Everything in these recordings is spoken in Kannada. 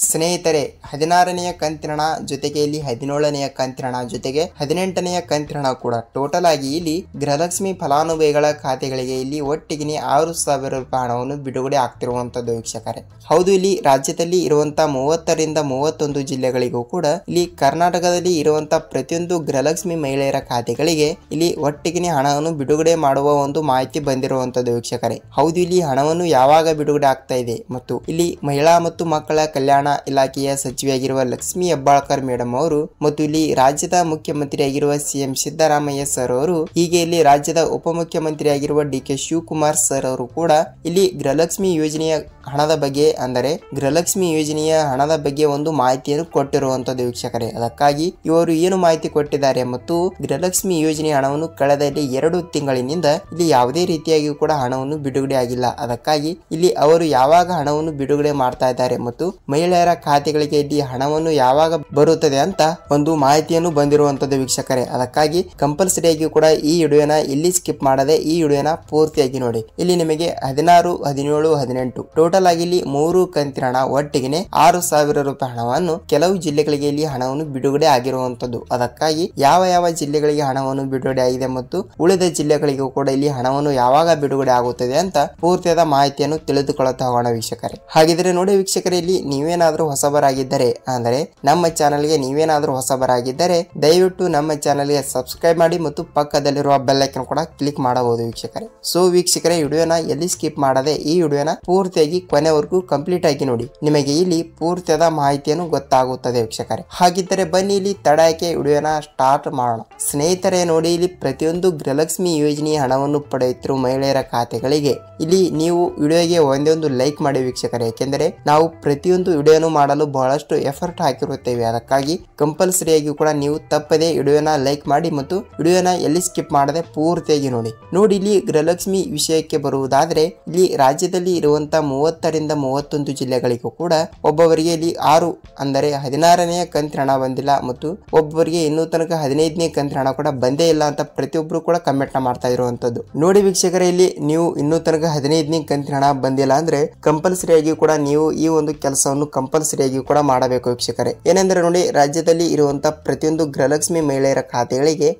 ಸ್ನೇಹಿತರೆ, 16ನೆಯ ಕಂತಿನ ಹಣ ಜೊತೆಗೆ ಇಲ್ಲಿ 17ನೆಯ ಕಂತಿನ ಹಣ ಜೊತೆಗೆ 18ನೆಯ ಕಂತಿನ ಹಣ ಕೂಡ ಟೋಟಲ್ ಆಗಿ ಇಲ್ಲಿ ಗೃಹಲಕ್ಷ್ಮಿ ಫಲಾನುಭವಿಗಳ ಖಾತೆಗಳಿಗೆ ಇಲ್ಲಿ ಒಟ್ಟಿಗೆ 6,000 ರೂಪಾಯಿ ಹಣವನ್ನು ಬಿಡುಗಡೆ ಆಗ್ತಿರುವಂತದ್ದು ವೀಕ್ಷಕರೇ. ಹೌದು, ಇಲ್ಲಿ ರಾಜ್ಯದಲ್ಲಿ ಇರುವಂತಹ 30 ರಿಂದ 31 ಜಿಲ್ಲೆಗಳಿಗೂ ಕೂಡ ಇಲ್ಲಿ ಕರ್ನಾಟಕದಲ್ಲಿ ಇರುವಂತಹ ಪ್ರತಿಯೊಂದು ಗೃಹಲಕ್ಷ್ಮಿ ಮಹಿಳೆಯರ ಖಾತೆಗಳಿಗೆ ಇಲ್ಲಿ ಒಟ್ಟಿಗೆ ಹಣವನ್ನು ಬಿಡುಗಡೆ ಮಾಡುವ ಒಂದು ಮಾಹಿತಿ ಬಂದಿರುವಂತದ್ದು ವೀಕ್ಷಕರೇ. ಹೌದು, ಇಲ್ಲಿ ಹಣವನ್ನು ಯಾವಾಗ ಬಿಡುಗಡೆ ಆಗ್ತಾ ಇದೆ ಮತ್ತು ಇಲ್ಲಿ ಮಹಿಳಾ ಮತ್ತು ಮಕ್ಕಳ ಕಲ್ಯಾಣ ಇಲಾಖೆಯ ಸಚಿವೆಯಾಗಿರುವ ಲಕ್ಷ್ಮಿ ಹೆಬ್ಬಾಳ್ಕರ್ ಮೇಡಮ್ ಅವರು ಮತ್ತು ಇಲ್ಲಿ ರಾಜ್ಯದ ಮುಖ್ಯಮಂತ್ರಿಯಾಗಿರುವ ಸಿಎಂ ಸಿದ್ದರಾಮಯ್ಯ ಸರ್ ಅವರು, ಹೀಗೆ ಇಲ್ಲಿ ರಾಜ್ಯದ ಉಪಮುಖ್ಯಮಂತ್ರಿಯಾಗಿರುವ ಡಿ.ಕೆ. ಶಿವಕುಮಾರ್ ಸರ್ ಅವರು ಕೂಡ ಇಲ್ಲಿ ಗೃಹಲಕ್ಷ್ಮಿ ಯೋಜನೆಯ ಹಣದ ಬಗ್ಗೆ ಅಂದರೆ ಗೃಹಲಕ್ಷ್ಮಿ ಯೋಜನೆಯ ಹಣದ ಬಗ್ಗೆ ಒಂದು ಮಾಹಿತಿಯನ್ನು ಕೊಟ್ಟಿರುವಂತದ್ದು ವೀಕ್ಷಕರೇ. ಅದಕ್ಕಾಗಿ ಇವರು ಏನು ಮಾಹಿತಿ ಕೊಟ್ಟಿದ್ದಾರೆ ಮತ್ತು ಗೃಹಲಕ್ಷ್ಮಿ ಯೋಜನೆಯ ಹಣವನ್ನು ಕಳೆದ 2 ತಿಂಗಳಿನಿಂದ ಇಲ್ಲಿ ಯಾವುದೇ ರೀತಿಯಾಗಿ ಕೂಡ ಹಣವನ್ನು ಬಿಡುಗಡೆ ಆಗಿಲ್ಲ. ಅದಕ್ಕಾಗಿ ಇಲ್ಲಿ ಅವರು ಯಾವಾಗ ಹಣವನ್ನು ಬಿಡುಗಡೆ ಮಾಡ್ತಾ ಇದ್ದಾರೆ ಮತ್ತು ಮಹಿಳೆಯರ ಖಾತೆಗಳಿಗೆ ಇಲ್ಲಿ ಹಣವನ್ನು ಯಾವಾಗ ಬರುತ್ತದೆ ಅಂತ ಒಂದು ಮಾಹಿತಿಯನ್ನು ಬಂದಿರುವಂತದ್ದು ವೀಕ್ಷಕರೇ. ಅದಕ್ಕಾಗಿ ಕಂಪಲ್ಸರಿಯಾಗಿ ಕೂಡ ಈ ವಿಡಿಯೋನ ಇಲ್ಲಿ ಸ್ಕಿಪ್ ಮಾಡದೆ ಈ ವಿಡಿಯೋನ ಪೂರ್ತಿಯಾಗಿ ನೋಡಿ. ಇಲ್ಲಿ ನಿಮಗೆ 16, 17, 18 ಟೋಟಲ್ ಆಗಿ ಇಲ್ಲಿ 3 ಕಂತಿನ ಹಣ ಒಟ್ಟಿಗೆ 6,000 ರೂಪಾಯಿ ಹಣವನ್ನು ಕೆಲವು ಜಿಲ್ಲೆಗಳಿಗೆ ಇಲ್ಲಿ ಹಣವನ್ನು ಬಿಡುಗಡೆ ಆಗಿರುವಂತದ್ದು. ಅದಕ್ಕಾಗಿ ಯಾವ ಜಿಲ್ಲೆಗಳಿಗೆ ಹಣವನ್ನು ಬಿಡುಗಡೆ ಆಗಿದೆ ಮತ್ತು ಉಳಿದ ಜಿಲ್ಲೆಗಳಿಗೂ ಕೂಡ ಇಲ್ಲಿ ಹಣವನ್ನು ಯಾವಾಗ ಬಿಡುಗಡೆ ಆಗುತ್ತದೆ ಅಂತ ಪೂರ್ತಿಯಾದ ಮಾಹಿತಿಯನ್ನು ತಿಳಿದುಕೊಳ್ಳುತ್ತಾ ಹೋಗೋಣ ವೀಕ್ಷಕರೇ. ಹಾಗಿದ್ರೆ ನೋಡಿ ವೀಕ್ಷಕರೇ, ಇಲ್ಲಿ ನೀವೇನಾದ್ರೂ ಹೊಸಬರಾಗಿದ್ದರೆ ಅಂದರೆ ನಮ್ಮ ಚಾನೆಲ್ಗೆ ನೀವೇನಾದ್ರೂ ಹೊಸಬರಾಗಿದ್ದರೆ ದಯವಿಟ್ಟು ನಮ್ಮ ಚಾನೆಲ್ಗೆ ಸಬ್ಸ್ಕ್ರೈಬ್ ಮಾಡಿ ಮತ್ತು ಪಕ್ಕದಲ್ಲಿರುವ ಬೆಲ್ ಐಕಾನ್ ಕೂಡ ಕ್ಲಿಕ್ ಮಾಡಬಹುದು ವೀಕ್ಷಕರೇ. ಸೊ ವೀಕ್ಷಕರೇ, ವಿಡಿಯೋನ ಎಲ್ಲಿ ಸ್ಕಿಪ್ ಮಾಡದೆ ಈ ವಿಡಿಯೋನ ಪೂರ್ತಿಯಾಗಿ ಕೊನೆವರೆಗೂ ಕಂಪ್ಲೀಟ್ ಆಗಿ ನೋಡಿ. ನಿಮಗೆ ಇಲ್ಲಿ ಪೂರ್ತಿಯಾದ ಮಾಹಿತಿಯನ್ನು ಗೊತ್ತಾಗುತ್ತದೆ ವೀಕ್ಷಕರೇ. ಹಾಗಿದ್ದರೆ ಬನ್ನಿ ಇಲ್ಲಿ ತಡಕ್ಕೆ ವಿಡಿಯೋನ ಸ್ಟಾರ್ಟ್ ಮಾಡೋಣ. ಸ್ನೇಹಿತರೆ ನೋಡಿ, ಇಲ್ಲಿ ಪ್ರತಿಯೊಂದು ಗೃಹಲಕ್ಷ್ಮಿ ಯೋಜನೆಯ ಹಣವನ್ನು ಪಡೆಯುತ್ತಿರುವ ಮಹಿಳೆಯರ ಖಾತೆಗಳಿಗೆ ಇಲ್ಲಿ ನೀವು ವಿಡಿಯೋಗೆ ಒಂದೊಂದು ಲೈಕ್ ಮಾಡಿ ವೀಕ್ಷಕರೇ. ಯಾಕೆಂದರೆ ನಾವು ಪ್ರತಿಯೊಂದು ವಿಡಿಯೋನು ಮಾಡಲು ಬಹಳಷ್ಟು ಎಫರ್ಟ್ ಹಾಕಿರುತ್ತೇವೆ. ಅದಕ್ಕಾಗಿ ಕಂಪಲ್ಸರಿಯಾಗಿ ಕೂಡ ನೀವು ತಪ್ಪದೆ ವಿಡಿಯೋನ ಲೈಕ್ ಮಾಡಿ ಮತ್ತು ವಿಡಿಯೋನ ಎಲ್ಲಿ ಸ್ಕಿಪ್ ಮಾಡದೆ ಪೂರ್ತಿಯಾಗಿ ನೋಡಿ. ಇಲ್ಲಿ ಗೃಹಲಕ್ಷ್ಮಿ ವಿಷಯಕ್ಕೆ ಬರುವುದಾದ್ರೆ ಇಲ್ಲಿ ರಾಜ್ಯದಲ್ಲಿ ಇರುವಂತಹ 30 ರಿಂದ 31 ಜಿಲ್ಲೆಗಳಿಗೂ ಕೂಡ ಒಬ್ಬೊಬ್ಬರಿಗೆ ಇಲ್ಲಿ 6 ಅಂದರೆ 16ನೆಯ ಕಂತಿನ ಹಣ ಬಂದಿಲ್ಲ ಮತ್ತು ಒಬ್ಬೊಬ್ಬರಿಗೆ ಇನ್ನೂ ತನಕ 15ನೇ ಕಂತಿನ ಹಣ ಕೂಡ ಬಂದೇ ಇಲ್ಲ ಅಂತ ಪ್ರತಿಯೊಬ್ಬರು ಕೂಡ ಕಮೆಂಟ್ ಮಾಡ್ತಾ ಇರುವಂತದ್ದು ನೋಡಿ ವೀಕ್ಷಕರೇ. ಇಲ್ಲಿ ನೀವು ಇನ್ನೂ ತನಕ 15ನೇ ಕಂತಿನ ಹಣ ಬಂದಿಲ್ಲ ಅಂದ್ರೆ ಕಂಪಲ್ಸರಿಯಾಗಿ ಕೂಡ ನೀವು ಈ ಒಂದು ಕೆಲಸವನ್ನು ಕಂಪಲ್ಸರಿಯಾಗಿ ಕೂಡ ಮಾಡಬೇಕು ವೀಕ್ಷಕರೇ. ಏನೆಂದ್ರೆ ನೋಡಿ, ರಾಜ್ಯದಲ್ಲಿ ಇರುವಂತಹ ಪ್ರತಿಯೊಂದು ಗೃಹಲಕ್ಷ್ಮಿ ಮಹಿಳೆಯರ ಖಾತೆಗಳಿಗೆ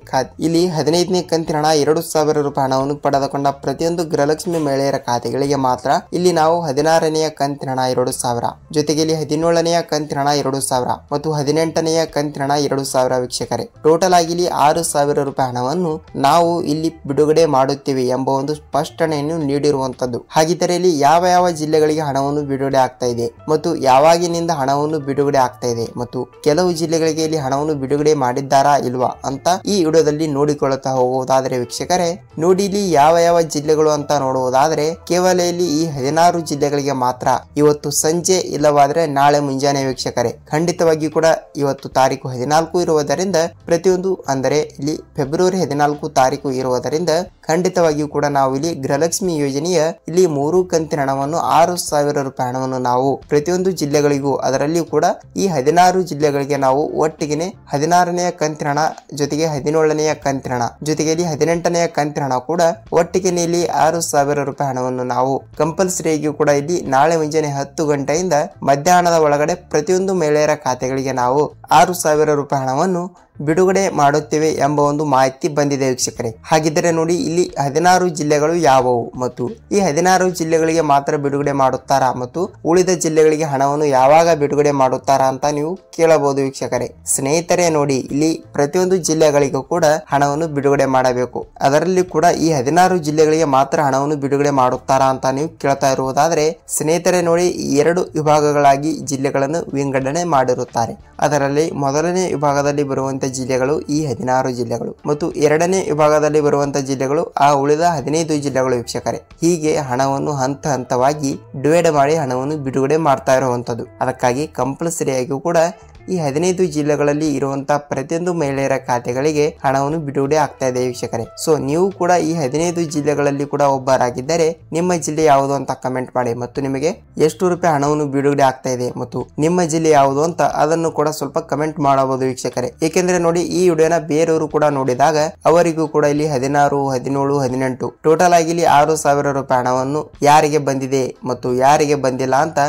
ಇಲ್ಲಿ 15ನೇ ಕಂತಿನ ಹಣ 2,000 ರೂಪಾಯಿ ಹಣವನ್ನು ಪಡೆದುಕೊಂಡ ಪ್ರತಿಯೊಂದು ಗೃಹಲಕ್ಷ್ಮಿ ಮಹಿಳೆಯರ ಖಾತೆಗಳಿಗೆ ಮಾತ್ರ ಇಲ್ಲಿ ನಾವು 16ನೆಯ ಕಂತಿನ ಹಣ 2,000 ಜೊತೆಗೆ ಇಲ್ಲಿ 17ನೆಯ ಕಂತಿನ ಹಣ 2,000 ಮತ್ತು 18ನೆಯ ಕಂತಿನ ಹಣ 2,000 ವೀಕ್ಷಕರೇ. ಟೋಟಲ್ ಆಗಿ ಇಲ್ಲಿ 6,000 ರೂಪಾಯಿ ಹಣವನ್ನು ನಾವು ಇಲ್ಲಿ ಬಿಡುಗಡೆ ಮಾಡುತ್ತೇವೆ ಎಂಬ ಒಂದು ಸ್ಪಷ್ಟನೆಯನ್ನು ನೀಡಿರುವಂತದ್ದು. ಹಾಗಿದ್ದರೆ ಇಲ್ಲಿ ಯಾವ ಜಿಲ್ಲೆಗಳಿಗೆ ಹಣವನ್ನು ಬಿಡುಗಡೆ ಆಗ್ತಾ ಇದೆ ಮತ್ತು ಯಾವಾಗಿನಿಂದ ಹಣವನ್ನು ಬಿಡುಗಡೆ ಆಗ್ತಾ ಇದೆ ಮತ್ತು ಕೆಲವು ಜಿಲ್ಲೆಗಳಿಗೆ ಇಲ್ಲಿ ಹಣವನ್ನು ಬಿಡುಗಡೆ ಮಾಡಿದ್ದಾರಾ ಇಲ್ವಾ ಅಂತ ಈ ವಿಡಿಯೋದಲ್ಲಿ ನೋಡಿಕೊಳ್ಳುತ್ತಾ ಹೋಗುವುದಾದರೆ ವೀಕ್ಷಕರೇ, ನೋಡಿ ಇಲ್ಲಿ ಯಾವ ಜಿಲ್ಲೆಗಳು ಅಂತ ನೋಡುವುದಾದ್ರೆ ಕೇವಲ ಇಲ್ಲಿ ಈ 16 ಜಿಲ್ಲೆಗಳಿಗೆ ಮಾತ್ರ ಇವತ್ತು ಸಂಜೆ ಇಲ್ಲವಾದ್ರೆ ನಾಳೆ ಮುಂಜಾನೆ ವೀಕ್ಷಕರೇ. ಖಂಡಿತವಾಗಿ ಕೂಡ ಇವತ್ತು ತಾರೀಕು 14 ಇರುವುದರಿಂದ ಪ್ರತಿಯೊಂದು ಅಂದರೆ ಇಲ್ಲಿ ಫೆಬ್ರವರಿ 14 ತಾರೀಕು ಇರುವುದರಿಂದ ಖಂಡಿತವಾಗಿಯೂ ಕೂಡ ನಾವು ಇಲ್ಲಿ ಗೃಹಲಕ್ಷ್ಮಿ ಯೋಜನೆಯ ಇಲ್ಲಿ 3 ಕಂತಿನ ಹಣವನ್ನು 6,000 ರೂಪಾಯಿ ಹಣವನ್ನು ನಾವು ಪ್ರತಿಯೊಂದು ಜಿಲ್ಲೆಗಳಿಗೂ ಅದರಲ್ಲಿ ಕೂಡ ಈ 16 ಜಿಲ್ಲೆಗಳಿಗೆ ನಾವು ಒಟ್ಟಿಗೆ 16ನೆಯ ಕಂತಿನ ಹಣ ಜೊತೆಗೆ 17ನೆಯ ಕಂತಿನ ಹಣ ಜೊತೆಗೆ ಇಲ್ಲಿ 18ನೆಯ ಕಂತಿನ ಹಣ ಕೂಡ ಒಟ್ಟಿಗೆ ಇಲ್ಲಿ 6,000 ರೂಪಾಯಿ ಹಣವನ್ನು ನಾವು ಕಂಪಲ್ಸರಿಯಾಗಿ ಕೂಡ ಇಲ್ಲಿ ನಾಳೆ ಮುಂಜಾನೆ 10 ಗಂಟೆಯಿಂದ ಮಧ್ಯಾಹ್ನದ ಒಳಗಡೆ ಪ್ರತಿಯೊಂದು ಮಹಿಳೆಯರ ಖಾತೆಗಳಿಗೆ ನಾವು 6,000 ರೂಪಾಯಿ ಹಣವನ್ನು ಬಿಡುಗಡೆ ಮಾಡುತ್ತೇವೆ ಎಂಬ ಒಂದು ಮಾಹಿತಿ ಬಂದಿದೆ ವೀಕ್ಷಕರೇ. ಹಾಗಿದ್ದರೆ ನೋಡಿ, ಇಲ್ಲಿ 16 ಜಿಲ್ಲೆಗಳು ಯಾವುವು ಮತ್ತು ಈ 16 ಜಿಲ್ಲೆಗಳಿಗೆ ಮಾತ್ರ ಬಿಡುಗಡೆ ಮಾಡುತ್ತಾರಾ ಮತ್ತು ಉಳಿದ ಜಿಲ್ಲೆಗಳಿಗೆ ಹಣವನ್ನು ಯಾವಾಗ ಬಿಡುಗಡೆ ಮಾಡುತ್ತಾರಾ ಅಂತ ನೀವು ಕೇಳಬಹುದು ವೀಕ್ಷಕರೇ. ಸ್ನೇಹಿತರೆ ನೋಡಿ, ಇಲ್ಲಿ ಪ್ರತಿಯೊಂದು ಜಿಲ್ಲೆಗಳಿಗೂ ಕೂಡ ಹಣವನ್ನು ಬಿಡುಗಡೆ ಮಾಡಬೇಕು. ಅದರಲ್ಲಿ ಕೂಡ ಈ 16 ಜಿಲ್ಲೆಗಳಿಗೆ ಮಾತ್ರ ಹಣವನ್ನು ಬಿಡುಗಡೆ ಮಾಡುತ್ತಾರಾ ಅಂತ ನೀವು ಕೇಳ್ತಾ ಇರುವುದಾದ್ರೆ ಸ್ನೇಹಿತರೆ ನೋಡಿ, 2 ವಿಭಾಗಗಳಾಗಿ ಜಿಲ್ಲೆಗಳನ್ನು ವಿಂಗಡಣೆ ಮಾಡಿರುತ್ತಾರೆ. ಅದರಲ್ಲಿ ಮೊದಲನೇ ವಿಭಾಗದಲ್ಲಿ ಬರುವಂತಹ ಜಿಲ್ಲೆಗಳು ಈ 16 ಜಿಲ್ಲೆಗಳು ಮತ್ತು ಎರಡನೇ ವಿಭಾಗದಲ್ಲಿ ಬರುವಂತಹ ಜಿಲ್ಲೆಗಳು ಆ ಉಳಿದ 15 ಜಿಲ್ಲೆಗಳು ವೀಕ್ಷಕರೇ. ಹೀಗೆ ಹಣವನ್ನು ಹಂತವಾಗಿ ಡಿವೈಡ್ ಮಾಡಿ ಹಣವನ್ನು ಬಿಡುಗಡೆ ಮಾಡ್ತಾ ಇರುವಂತದ್ದು. ಅದಕ್ಕಾಗಿ ಕಂಪಲ್ಸರಿಯಾಗಿ ಕೂಡ ಈ 15 ಜಿಲ್ಲೆಗಳಲ್ಲಿ ಇರುವಂತಹ ಪ್ರತಿಯೊಂದು ಮಹಿಳೆಯರ ಖಾತೆಗಳಿಗೆ ಹಣವನ್ನು ಬಿಡುಗಡೆ ಆಗ್ತಾ ಇದೆ ವೀಕ್ಷಕರೇ. ಸೊ ನೀವು ಕೂಡ ಈ 15 ಜಿಲ್ಲೆಗಳಲ್ಲಿ ಕೂಡ ಒಬ್ಬರಾಗಿದ್ದರೆ ನಿಮ್ಮ ಜಿಲ್ಲೆ ಯಾವುದು ಅಂತ ಕಮೆಂಟ್ ಮಾಡಿ ಮತ್ತು ನಿಮಗೆ ಎಷ್ಟು ರೂಪಾಯಿ ಹಣವನ್ನು ಬಿಡುಗಡೆ ಆಗ್ತಾ ಇದೆ ಮತ್ತು ನಿಮ್ಮ ಜಿಲ್ಲೆ ಯಾವುದು ಅಂತ ಅದನ್ನು ಕೂಡ ಸ್ವಲ್ಪ ಕಮೆಂಟ್ ಮಾಡಬಹುದು ವೀಕ್ಷಕರೇ. ಏಕೆಂದ್ರೆ ನೋಡಿ, ಈ ವಿಡಿಯೋನ ಬೇರೆಯವರು ಕೂಡ ನೋಡಿದಾಗ ಅವರಿಗೂ ಕೂಡ ಇಲ್ಲಿ 16, 17, 18 ಟೋಟಲ್ ಆಗಿ ಇಲ್ಲಿ 6,000 ರೂಪಾಯಿ ಹಣವನ್ನು ಯಾರಿಗೆ ಬಂದಿದೆ ಮತ್ತು ಯಾರಿಗೆ ಬಂದಿಲ್ಲ ಅಂತ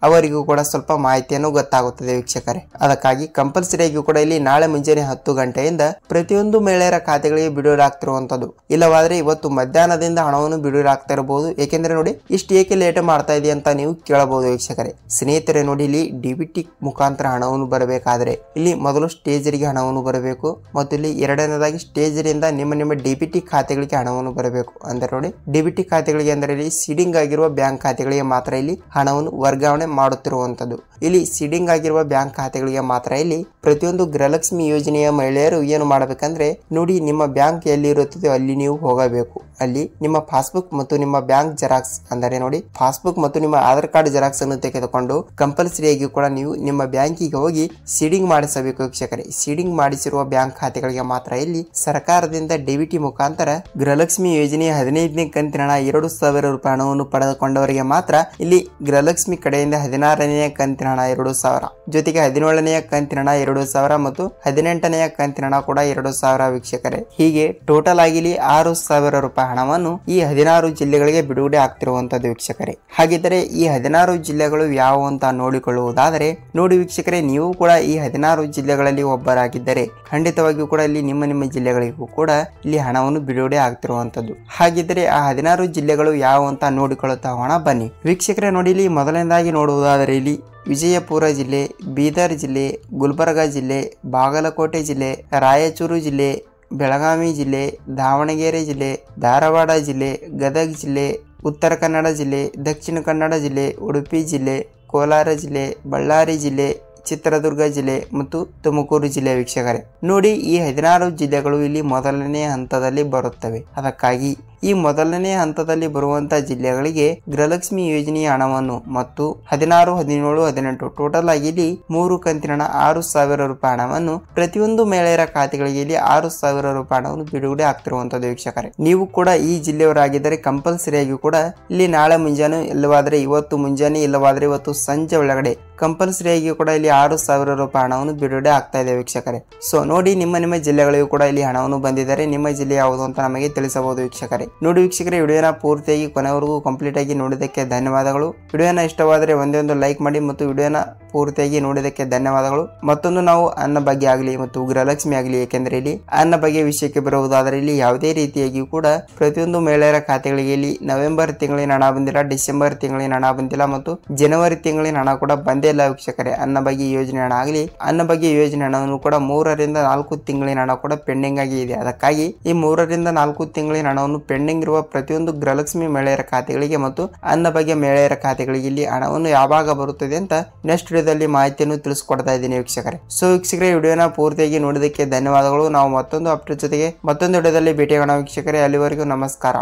ಅವರಿಗೂ ಕೂಡ ಸ್ವಲ್ಪ ಮಾಹಿತಿಯನ್ನು ಗೊತ್ತಾಗುತ್ತದೆ ವೀಕ್ಷಕರೇ. ಅದಕ್ಕಾಗಿ ಕಂಪಲ್ಸರಿಯಾಗಿ ಕೂಡ ಇಲ್ಲಿ ನಾಳೆ ಮುಂಜಾನೆ 10 ಗಂಟೆಯಿಂದ ಪ್ರತಿಯೊಂದು ಮಹಿಳೆಯರ ಖಾತೆಗಳಿಗೆ ಬಿಡುಗಡೆಯಾಗ್ತಿರುವಂತದ್ದು. ಇಲ್ಲವಾದ್ರೆ ಇವತ್ತು ಮಧ್ಯಾಹ್ನದಿಂದ ಹಣವನ್ನು ಬಿಡುಗಡೆಯಾಗ್ತಾ ಇರಬಹುದು. ಏಕೆಂದ್ರೆ ನೋಡಿ ಇಷ್ಟು ಏಕೆ ಲೇಟ್ ಮಾಡ್ತಾ ಇದೆ ಅಂತ ನೀವು ಕೇಳಬಹುದು ವೀಕ್ಷಕರೇ. ಸ್ನೇಹಿತರೆ ನೋಡಿ, ಇಲ್ಲಿ ಡಿಬಿಟಿ ಮುಖಾಂತರ ಹಣವನ್ನು ಬರಬೇಕಾದ್ರೆ ಇಲ್ಲಿ ಮೊದಲು ಸ್ಟೇಜರಿಗೆ ಹಣವನ್ನು ಬರಬೇಕು ಮತ್ತು ಇಲ್ಲಿ ಎರಡನೇದಾಗಿ ಸ್ಟೇಜರಿಂದ ನಿಮ್ಮ ಡಿಬಿಟಿ ಖಾತೆಗಳಿಗೆ ಹಣವನ್ನು ಬರಬೇಕು. ಅಂದ್ರೆ ನೋಡಿ ಡಿಬಿಟಿ ಖಾತೆಗಳಿಗೆ ಅಂದ್ರೆ ಇಲ್ಲಿ ಸೀಡಿಂಗ್ ಆಗಿರುವ ಬ್ಯಾಂಕ್ ಖಾತೆಗಳಿಗೆ ಮಾತ್ರ ಇಲ್ಲಿ ಹಣವನ್ನು ವರ್ಗಾವಣೆ ಮಾಡುತ್ತಿರುವಂತದ್ದು. ಇಲ್ಲಿ ಸೀಡಿಂಗ್ ಆಗಿರುವ ಬ್ಯಾಂಕ್ ಖಾತೆಗಳಿಗೆ ಮಾತ್ರ ಇಲ್ಲಿ ಪ್ರತಿಯೊಂದು ಗೃಹಲಕ್ಷ್ಮಿ ಯೋಜನೆಯ ಮಹಿಳೆಯರು ಏನು ಮಾಡಬೇಕಂದ್ರೆ ನೋಡಿ, ನಿಮ್ಮ ಬ್ಯಾಂಕ್ ಎಲ್ಲಿ ಇರುತ್ತದೆ ಅಲ್ಲಿ ನೀವು ಹೋಗಬೇಕು. ಅಲ್ಲಿ ನಿಮ್ಮ ಪಾಸ್ಬುಕ್ ಮತ್ತು ನಿಮ್ಮ ಬ್ಯಾಂಕ್ ಜೆರಾಕ್ಸ್ ಅಂದರೆ ನೋಡಿ ಪಾಸ್ಬುಕ್ ಮತ್ತು ನಿಮ್ಮ ಆಧಾರ್ ಕಾರ್ಡ್ ಜೆರಾಕ್ಸ್ ಅನ್ನು ತೆಗೆದುಕೊಂಡು ಕಂಪಲ್ಸರಿಯಾಗಿ ಕೂಡ ನೀವು ನಿಮ್ಮ ಬ್ಯಾಂಕಿಗೆ ಹೋಗಿ ಸೀಡಿಂಗ್ ಮಾಡಿಸಬೇಕು ವೀಕ್ಷಕರೇ. ಸೀಡಿಂಗ್ ಮಾಡಿಸಿರುವ ಬ್ಯಾಂಕ್ ಖಾತೆಗಳಿಗೆ ಮಾತ್ರ ಇಲ್ಲಿ ಸರ್ಕಾರದಿಂದ ಡಿಬಿಟಿ ಮುಖಾಂತರ ಗೃಹಲಕ್ಷ್ಮಿ ಯೋಜನೆಯ 15ನೇ ಕಂತಿನ 2,000 ರೂಪಾಯಿ ಹಣವನ್ನು ಪಡೆದುಕೊಂಡವರಿಗೆ ಮಾತ್ರ ಇಲ್ಲಿ ಗೃಹಲಕ್ಷ್ಮಿ ಕಡೆಯಿಂದ 16ನೇ ಕಂತಿನ 2,000 ಜೊತೆಗೆ 17ನೇ ಕಂತಿನ 2,000 ಮತ್ತು 18ನೇ ಕಂತಿನ ಕೂಡ 2,000 ವೀಕ್ಷಕರೇ. ಹೀಗೆ ಟೋಟಲ್ ಆಗಿ ಇಲ್ಲಿ 6,000 ರೂಪಾಯಿ ಹಣವನ್ನು ಈ 16 ಜಿಲ್ಲೆಗಳಿಗೆ ಬಿಡುಗಡೆ ಆಗ್ತಿರುವಂತದ್ದು ವೀಕ್ಷಕರೇ. ಹಾಗಿದ್ದರೆ ಈ 16 ಜಿಲ್ಲೆಗಳು ಯಾವುವು ಅಂತ ನೋಡಿಕೊಳ್ಳುವುದಾದರೆ ನೋಡಿ ವೀಕ್ಷಕರೇ, ನೀವು ಕೂಡ ಈ 16 ಜಿಲ್ಲೆಗಳಲ್ಲಿ ಒಬ್ಬರಾಗಿದ್ದರೆ ಖಂಡಿತವಾಗಿಯೂ ಕೂಡ ಇಲ್ಲಿ ನಿಮ್ಮ ಜಿಲ್ಲೆಗಳಿಗೂ ಕೂಡ ಇಲ್ಲಿ ಹಣವನ್ನು ಬಿಡುಗಡೆ ಆಗ್ತಿರುವಂತದ್ದು. ಹಾಗಿದ್ದರೆ ಆ 16 ಜಿಲ್ಲೆಗಳು ಯಾವುವು ಅಂತ ನೋಡಿಕೊಳ್ಳುತ್ತಾ ಹೋಗೋಣ ಬನ್ನಿ ವೀಕ್ಷಕರೇ. ನೋಡಿ ಇಲ್ಲಿ ಮೊದಲನೇದಾಗಿ ನೋಡುವುದಾದರೆ ಇಲ್ಲಿ ವಿಜಯಪುರ ಜಿಲ್ಲೆ, ಬೀದರ್ ಜಿಲ್ಲೆ, ಗುಲ್ಬರ್ಗಾ ಜಿಲ್ಲೆ, ಬಾಗಲಕೋಟೆ ಜಿಲ್ಲೆ, ರಾಯಚೂರು ಜಿಲ್ಲೆ, ಬೆಳಗಾವಿ ಜಿಲ್ಲೆ, ದಾವಣಗೆರೆ ಜಿಲ್ಲೆ, ಧಾರವಾಡ ಜಿಲ್ಲೆ, ಗದಗ ಜಿಲ್ಲೆ, ಉತ್ತರ ಕನ್ನಡ ಜಿಲ್ಲೆ, ದಕ್ಷಿಣ ಕನ್ನಡ ಜಿಲ್ಲೆ, ಉಡುಪಿ ಜಿಲ್ಲೆ, ಕೋಲಾರ ಜಿಲ್ಲೆ, ಬಳ್ಳಾರಿ ಜಿಲ್ಲೆ, ಚಿತ್ರದುರ್ಗ ಜಿಲ್ಲೆ ಮತ್ತು ತುಮಕೂರು ಜಿಲ್ಲೆ ವೀಕ್ಷಕರೇ. ನೋಡಿ ಈ 16 ಜಿಲ್ಲೆಗಳು ಇಲ್ಲಿ ಮೊದಲನೇ ಹಂತದಲ್ಲಿ ಬರುತ್ತವೆ. ಅದಕ್ಕಾಗಿ ಈ ಮೊದಲನೇ ಹಂತದಲ್ಲಿ ಬರುವಂತಹ ಜಿಲ್ಲೆಗಳಿಗೆ ಗೃಹಲಕ್ಷ್ಮಿ ಯೋಜನೆಯ ಹಣವನ್ನು ಮತ್ತು 16, 17, 18 ಟೋಟಲ್ ಆಗಿ ಇಲ್ಲಿ 3 ಕಂತಿನ 6,000 ರೂಪಾಯಿ ಹಣವನ್ನು ಪ್ರತಿಯೊಂದು ಮಹಿಳೆಯರ ಖಾತೆಗಳಿಗೆ ಇಲ್ಲಿ 6,000 ರೂಪಾಯಿ ಹಣವನ್ನು ಬಿಡುಗಡೆ ಆಗ್ತಿರುವಂತದ್ದು ವೀಕ್ಷಕರೇ. ನೀವು ಕೂಡ ಈ ಜಿಲ್ಲೆಯವರಾಗಿದ್ದರೆ ಕಂಪಲ್ಸರಿಯಾಗಿ ಕೂಡ ಇಲ್ಲಿ ನಾಳೆ ಮುಂಜಾನೆ ಇಲ್ಲವಾದ್ರೆ ಇವತ್ತು ಮುಂಜಾನೆ ಇಲ್ಲವಾದ್ರೆ ಇವತ್ತು ಸಂಜೆ ಒಳಗಡೆ ಕಂಪಲ್ಸರಿಯಾಗಿ ಕೂಡ ಇಲ್ಲಿ 6,000 ರೂಪಾಯಿ ಹಣವನ್ನು ಬಿಡುಗಡೆ ಆಗ್ತಾ ಇದೆ ವೀಕ್ಷಕರೇ. ಸೊ ನೋಡಿ ನಿಮ್ಮ ಜಿಲ್ಲೆಗಳಿಗೂ ಕೂಡ ಇಲ್ಲಿ ಹಣವನ್ನು ಬಂದಿದ್ದಾರೆ. ನಿಮ್ಮ ಜಿಲ್ಲೆ ಯಾವುದು ಅಂತ ನಮಗೆ ತಿಳಿಸಬಹುದು ವೀಕ್ಷಕರೇ. ನೋಡಿ ವೀಕ್ಷಕರೇ, ವಿಡಿಯೋನ ಪೂರ್ತಿಯಾಗಿ ಕೊನೆವರೆಗೂ ಕಂಪ್ಲೀಟ್ ಆಗಿ ನೋಡಿದಕ್ಕೆ ಧನ್ಯವಾದಗಳು. ವಿಡಿಯೋನ ಇಷ್ಟವಾದರೆ ಒಂದೇ ಒಂದು ಲೈಕ್ ಮಾಡಿ ಮತ್ತು ವಿಡಿಯೋನ ಪೂರ್ತಿಯಾಗಿ ನೋಡಿದಕ್ಕೆ ಧನ್ಯವಾದಗಳು. ಮತ್ತೊಂದು ನಾವು ಅನ್ನ ಬಗ್ಗೆ ಆಗಲಿ ಮತ್ತು ಗೃಹಲಕ್ಷ್ಮಿ ಆಗಲಿ, ಏಕೆಂದರೆ ಇಲ್ಲಿ ಅನ್ನ ಬಗ್ಗೆ ವಿಷಯಕ್ಕೆ ಬರುವುದಾದರೆ ಇಲ್ಲಿ ಯಾವುದೇ ರೀತಿಯಾಗಿ ಕೂಡ ಪ್ರತಿಯೊಂದು ಮಹಿಳೆಯರ ಖಾತೆಗಳಿಗೆ ಇಲ್ಲಿ ನವೆಂಬರ್ ತಿಂಗಳಿನ ಹಣ ಬಂದಿಲ್ಲ, ಡಿಸೆಂಬರ್ ತಿಂಗಳಿನ ಹಣ ಬಂದಿಲ್ಲ ಮತ್ತು ಜನವರಿ ತಿಂಗಳಿನ ಹಣ ಕೂಡ ಬಂದೇ ಇಲ್ಲ ವೀಕ್ಷಕರೇ. ಅನ್ನ ಬಗ್ಗೆ ಯೋಜನೆ ಹಣ ಆಗಲಿ ಅನ್ನ ಬಗ್ಗೆ ಯೋಜನೆ ಹಣವನ್ನು ಕೂಡ 3 ರಿಂದ 4 ತಿಂಗಳಿನ ಹಣ ಕೂಡ ಪೆಂಡಿಂಗ್ ಆಗಿ ಇದೆ. ಅದಕ್ಕಾಗಿ ಈ 3 ರಿಂದ 4 ತಿಂಗಳಿನ ಹಣವನ್ನು ಪೆಂಡಿಂಗ್ ಇರುವ ಪ್ರತಿಯೊಂದು ಗೃಹಲಕ್ಷ್ಮಿ ಮಹಿಳೆಯರ ಖಾತೆಗಳಿಗೆ ಮತ್ತು ಅನ್ನ ಬಗ್ಗೆ ಮಹಿಳೆಯರ ಖಾತೆಗಳಿಗೆ ಇಲ್ಲಿ ಹಣವನ್ನು ಯಾವಾಗ ಬರುತ್ತದೆ ಅಂತ ನೆಕ್ಸ್ಟ್ ವಿಡಿಯೋದಲ್ಲಿ ಮಾಹಿತಿಯನ್ನು ತಿಳಿಸ್ಕೊಡ್ತಾ ಇದ್ದೀನಿ ವೀಕ್ಷಕರೇ. ಸೊ ವೀಕ್ಷಕರೇ, ವಿಡಿಯೋನ ಪೂರ್ತಿಯಾಗಿ ನೋಡಿದಕ್ಕೆ ಧನ್ಯವಾದಗಳು. ನಾವು ಮತ್ತೊಂದು ಅಪ್ಡೇಟ್ ಜೊತೆಗೆ ಮತ್ತೊಂದು ವಿಡಿಯೋದಲ್ಲಿ ಭೇಟಿಯಾಗೋಣ ವೀಕ್ಷಕರೇ. ಅಲ್ಲಿವರೆಗೂ ನಮಸ್ಕಾರ.